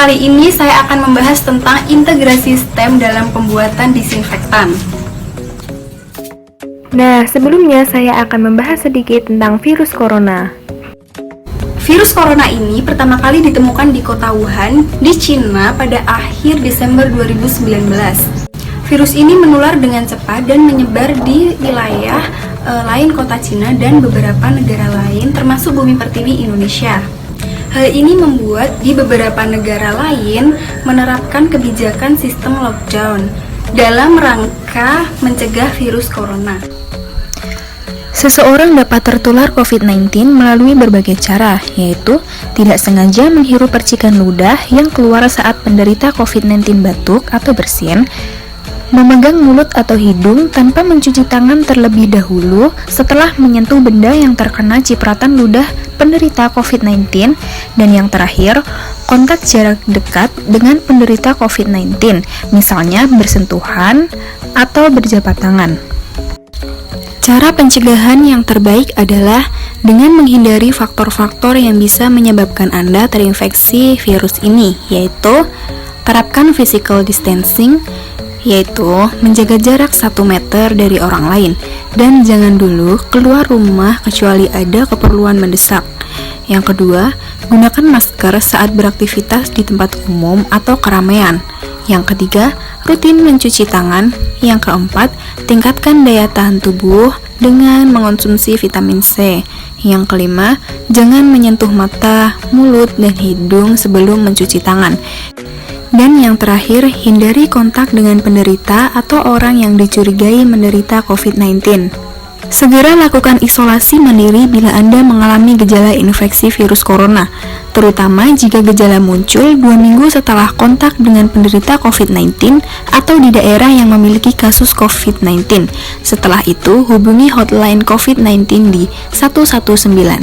kali ini saya akan membahas tentang integrasi STEM dalam pembuatan disinfektan. Nah, sebelumnya saya akan membahas sedikit tentang virus corona. Virus corona ini pertama kali ditemukan di kota Wuhan, di Cina pada akhir Desember 2019. Virus ini menular dengan cepat dan menyebar di wilayah lain kota Cina dan beberapa negara lain termasuk bumi pertiwi Indonesia. Hal ini membuat di beberapa negara lain menerapkan kebijakan sistem lockdown dalam rangka mencegah virus corona. Seseorang dapat tertular COVID-19 melalui berbagai cara, yaitu tidak sengaja menghirup percikan ludah yang keluar saat penderita COVID-19 batuk atau bersin, memegang mulut atau hidung tanpa mencuci tangan terlebih dahulu setelah menyentuh benda yang terkena cipratan ludah penderita COVID-19, dan yang terakhir, kontak jarak dekat dengan penderita COVID-19, misalnya bersentuhan atau berjabat tangan. Cara pencegahan yang terbaik adalah dengan menghindari faktor-faktor yang bisa menyebabkan Anda terinfeksi virus ini, yaitu terapkan physical distancing, yaitu menjaga jarak 1 meter dari orang lain, dan jangan dulu keluar rumah kecuali ada keperluan mendesak. Yang kedua, gunakan masker saat beraktivitas di tempat umum atau keramaian. Yang ketiga, rutin mencuci tangan. Yang keempat, tingkatkan daya tahan tubuh dengan mengonsumsi vitamin C. Yang kelima, jangan menyentuh mata, mulut, dan hidung sebelum mencuci tangan. Dan yang terakhir, hindari kontak dengan penderita atau orang yang dicurigai menderita COVID-19. Segera lakukan isolasi mandiri bila Anda mengalami gejala infeksi virus corona, terutama jika gejala muncul 2 minggu setelah kontak dengan penderita COVID-19 atau di daerah yang memiliki kasus COVID-19. Setelah itu, hubungi hotline COVID-19 di 119.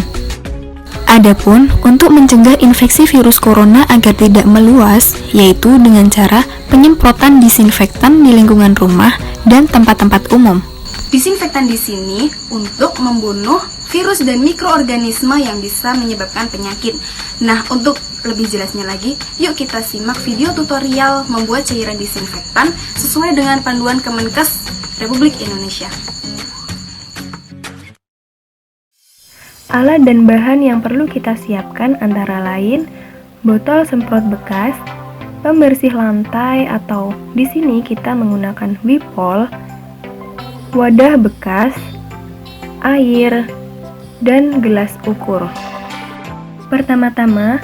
Adapun, untuk mencegah infeksi virus corona agar tidak meluas, yaitu dengan cara penyemprotan disinfektan di lingkungan rumah dan tempat-tempat umum. Disinfektan di sini untuk membunuh virus dan mikroorganisme yang bisa menyebabkan penyakit. Nah, untuk lebih jelasnya lagi, yuk kita simak video tutorial membuat cairan disinfektan sesuai dengan panduan Kemenkes Republik Indonesia. Alat dan bahan yang perlu kita siapkan antara lain botol semprot bekas, pembersih lantai atau di sini kita menggunakan Wipol, wadah bekas, air, dan gelas ukur. Pertama-tama,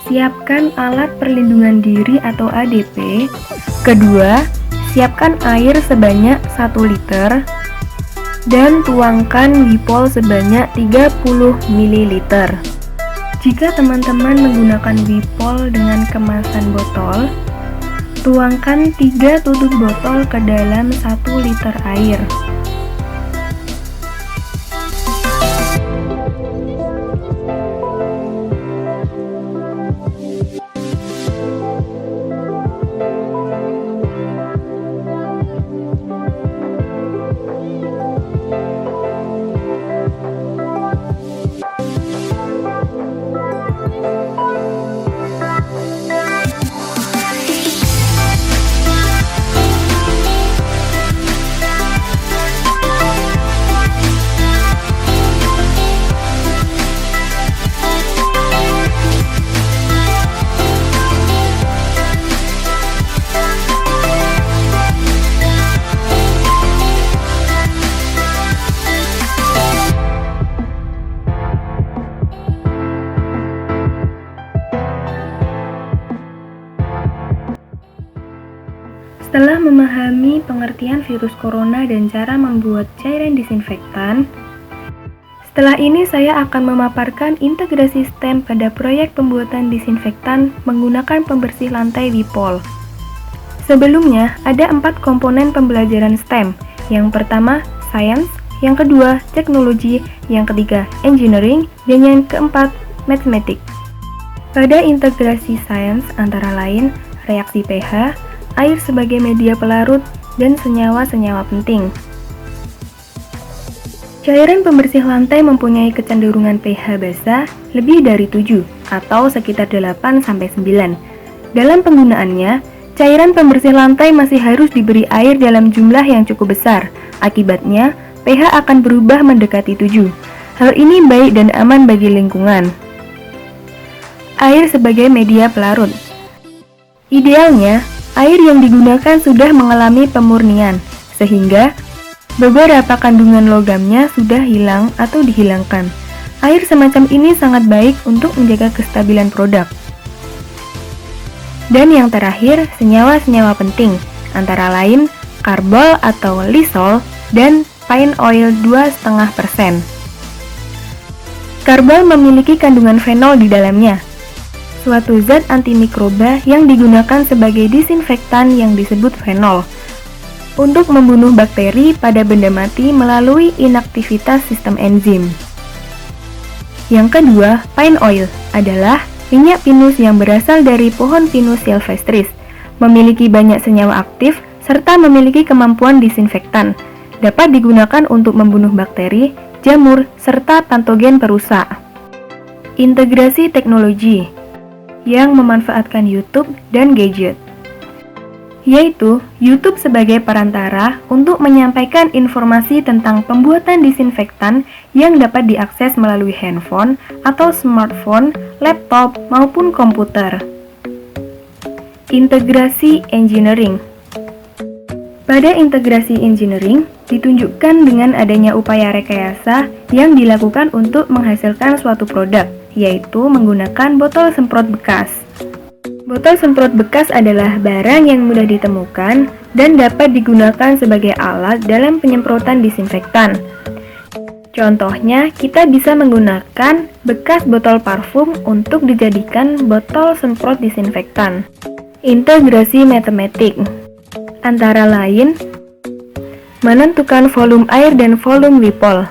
siapkan alat perlindungan diri atau ADP. Kedua, siapkan air sebanyak 1 liter. Dan tuangkan Wipol sebanyak 30 ml. Jika teman-teman menggunakan Wipol dengan kemasan botol, tuangkan 3 tutup botol ke dalam 1 liter air. Setelah memahami pengertian virus corona dan cara membuat cairan disinfektan, setelah ini saya akan memaparkan integrasi STEM pada proyek pembuatan disinfektan menggunakan pembersih lantai Wipol. Sebelumnya, ada 4 komponen pembelajaran STEM. Yang pertama, Science, yang kedua, Teknologi, yang ketiga, Engineering, dan yang keempat, Mathematics. Pada integrasi Science antara lain, reaksi pH, air sebagai media pelarut, dan senyawa-senyawa penting. Cairan pembersih lantai mempunyai kecenderungan pH basa lebih dari 7 atau sekitar 8-9. Dalam penggunaannya, cairan pembersih lantai masih harus diberi air dalam jumlah yang cukup besar. Akibatnya, pH akan berubah mendekati 7. Hal ini baik dan aman bagi lingkungan. Air sebagai media pelarut. Idealnya, air yang digunakan sudah mengalami pemurnian, sehingga beberapa kandungan logamnya sudah hilang atau dihilangkan. Air semacam ini sangat baik untuk menjaga kestabilan produk. Dan yang terakhir, senyawa-senyawa penting, antara lain karbol atau lisol dan pine oil 2,5%. Karbol memiliki kandungan fenol di dalamnya, suatu zat antimikroba yang digunakan sebagai disinfektan yang disebut fenol, untuk membunuh bakteri pada benda mati melalui inaktivitas sistem enzim. Yang kedua, pine oil adalah minyak pinus yang berasal dari pohon Pinus sylvestris, memiliki banyak senyawa aktif serta memiliki kemampuan disinfektan. Dapat digunakan untuk membunuh bakteri, jamur, serta patogen perusak. Integrasi teknologi yang memanfaatkan YouTube dan gadget, yaitu YouTube sebagai perantara untuk menyampaikan informasi tentang pembuatan disinfektan yang dapat diakses melalui handphone atau smartphone, laptop, maupun komputer. Integrasi engineering. Pada integrasi engineering, ditunjukkan dengan adanya upaya rekayasa yang dilakukan untuk menghasilkan suatu produk, yaitu menggunakan botol semprot bekas. Botol semprot bekas adalah barang yang mudah ditemukan dan dapat digunakan sebagai alat dalam penyemprotan disinfektan. Contohnya, kita bisa menggunakan bekas botol parfum untuk dijadikan botol semprot disinfektan. Integrasi matematik, antara lain, menentukan volume air dan volume Wipol.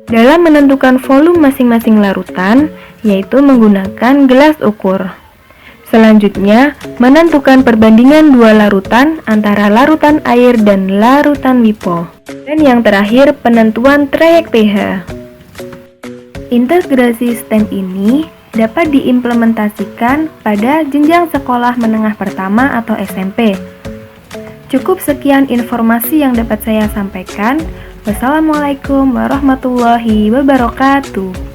Dalam menentukan volume masing-masing larutan, yaitu menggunakan gelas ukur. Selanjutnya, menentukan perbandingan dua larutan antara larutan air dan larutan Wipol. Dan yang terakhir, penentuan trayek pH. Integrasi STEM ini dapat diimplementasikan pada jenjang sekolah menengah pertama atau SMP. Cukup sekian informasi yang dapat saya sampaikan. Wassalamualaikum warahmatullahi wabarakatuh.